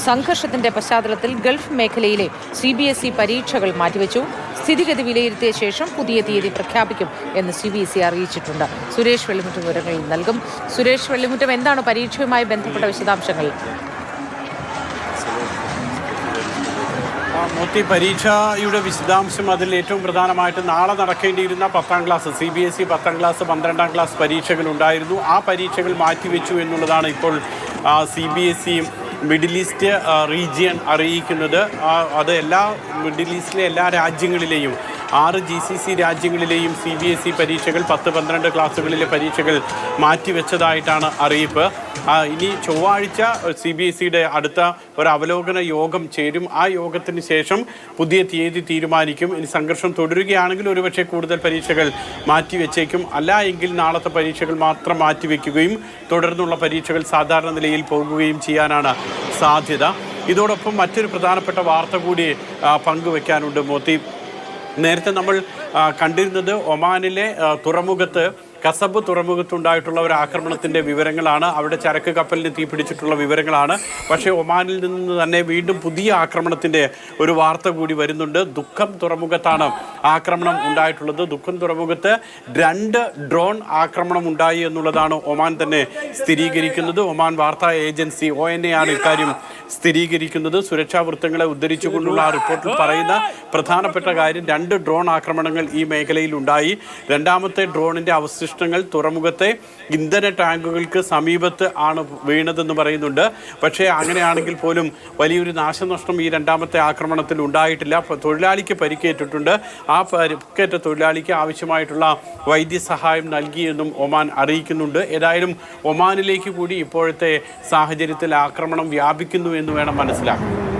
സംഘർഷത്തിന്റെ പശ്ചാത്തലത്തിൽ ഗൾഫ് മേഖലയിലെ CBSE പരീക്ഷകൾ മാറ്റിവെച്ചു. സ്ഥിതിഗതി വിലയിരുത്തിയ ശേഷം പുതിയ തീയതി പ്രഖ്യാപിക്കും എന്ന് CBSE അറിയിച്ചിട്ടുണ്ട്. സുരേഷ് വെള്ളിമുറ്റം വിവരങ്ങൾ നൽകും. സുരേഷ് വെള്ളിമുറ്റം, എന്താണ് പരീക്ഷയുമായി ബന്ധപ്പെട്ട വിശദാംശങ്ങൾ? മോത്തി, പരീക്ഷയുടെ വിശദാംശം അതിൽ ഏറ്റവും പ്രധാനമായിട്ട് നാളെ നടക്കേണ്ടിയിരുന്ന 10ാം ക്ലാസ് CBSE 10ാം ക്ലാസ് 12ാം ക്ലാസ് പരീക്ഷകൾ ഉണ്ടായിരുന്നു. ആ പരീക്ഷകൾ മാറ്റിവെച്ചു എന്നുള്ളതാണ് ഇപ്പോൾ CBSE മിഡിൽ ഈസ്റ്റ് റീജിയൻ അറിയിക്കുന്നത്. അത് മിഡിൽ ഈസ്റ്റിലെ എല്ലാ രാജ്യങ്ങളിലെയും 6 GCC രാജ്യങ്ങളിലെയും CBSE പരീക്ഷകൾ 10-12 ക്ലാസ്സുകളിലെ പരീക്ഷകൾ മാറ്റിവെച്ചതായിട്ടാണ് അറിയിപ്പ്. ഇനി ചൊവ്വാഴ്ച CBSEയുടെ അടുത്ത ഒരു അവലോകന യോഗം ചേരും. ആ യോഗത്തിന് ശേഷം പുതിയ തീയതി തീരുമാനിക്കും. ഇനി സംഘർഷം തുടരുകയാണെങ്കിൽ ഒരുപക്ഷെ കൂടുതൽ പരീക്ഷകൾ മാറ്റിവെച്ചേക്കും. അല്ല എങ്കിൽ നാളത്തെ പരീക്ഷകൾ മാത്രം മാറ്റിവെക്കുകയും തുടർന്നുള്ള പരീക്ഷകൾ സാധാരണ നിലയിൽ പോകുകയും ചെയ്യാനാണ് സാധ്യത. ഇതോടൊപ്പം മറ്റൊരു പ്രധാനപ്പെട്ട വാർത്ത കൂടി പങ്കുവെക്കാനുണ്ട് മോത്തി. നേരത്തെ നമ്മൾ കണ്ടിരുന്നത് ഒമാനിലെ തുറമുഖത്ത് കസബ് തുറമുഖത്തുണ്ടായിട്ടുള്ള ഒരു ആക്രമണത്തിൻ്റെ വിവരങ്ങളാണ്. അവിടെ ചരക്ക് കപ്പലിന് തീപിടിച്ചിട്ടുള്ള വിവരങ്ങളാണ്. പക്ഷേ ഒമാനിൽ നിന്ന് തന്നെ വീണ്ടും പുതിയ ആക്രമണത്തിൻ്റെ ഒരു വാർത്ത കൂടി വരുന്നുണ്ട്. ദുഃഖം തുറമുഖത്താണ് ആക്രമണം ഉണ്ടായിട്ടുള്ളത്. ദുഃഖം തുറമുഖത്ത് 2 ഡ്രോൺ ആക്രമണം ഉണ്ടായി എന്നുള്ളതാണ് ഒമാൻ തന്നെ സ്ഥിരീകരിക്കുന്നത്. ഒമാൻ വാർത്താ ഏജൻസി ONA ആണ് ഇക്കാര്യം സ്ഥിരീകരിക്കുന്നത്. സുരക്ഷാ വൃത്തങ്ങളെ ഉദ്ധരിച്ചുകൊണ്ടുള്ള ആ റിപ്പോർട്ടിൽ പറയുന്ന പ്രധാനപ്പെട്ട കാര്യം 2 ഡ്രോൺ ആക്രമണങ്ങൾ ഈ മേഖലയിൽ ഉണ്ടായി. രണ്ടാമത്തെ ഡ്രോണിൻ്റെ അവശിഷ്ടങ്ങൾ തുറമുഖത്തെ ഇന്ധന ടാങ്കുകൾക്ക് സമീപത്ത് ആണ് വീണതെന്ന് പറയുന്നുണ്ട്. പക്ഷേ അങ്ങനെയാണെങ്കിൽ പോലും വലിയൊരു നാശനഷ്ടം ഈ രണ്ടാമത്തെ ആക്രമണത്തിൽ ഉണ്ടായിട്ടില്ല. തൊഴിലാളിക്ക് പരിക്കേറ്റിട്ടുണ്ട്. ആ പരിക്കേറ്റ തൊഴിലാളിക്ക് ആവശ്യമായിട്ടുള്ള വൈദ്യസഹായം നൽകിയെന്നും ഒമാൻ അറിയിക്കുന്നുണ്ട്. ഏതായാലും ഒമാനിലേക്ക് കൂടി ഇപ്പോഴത്തെ സാഹചര്യത്തിൽ ആക്രമണം വ്യാപിക്കുന്നു എന്ന് വേണം മനസ്സിലാക്കാൻ.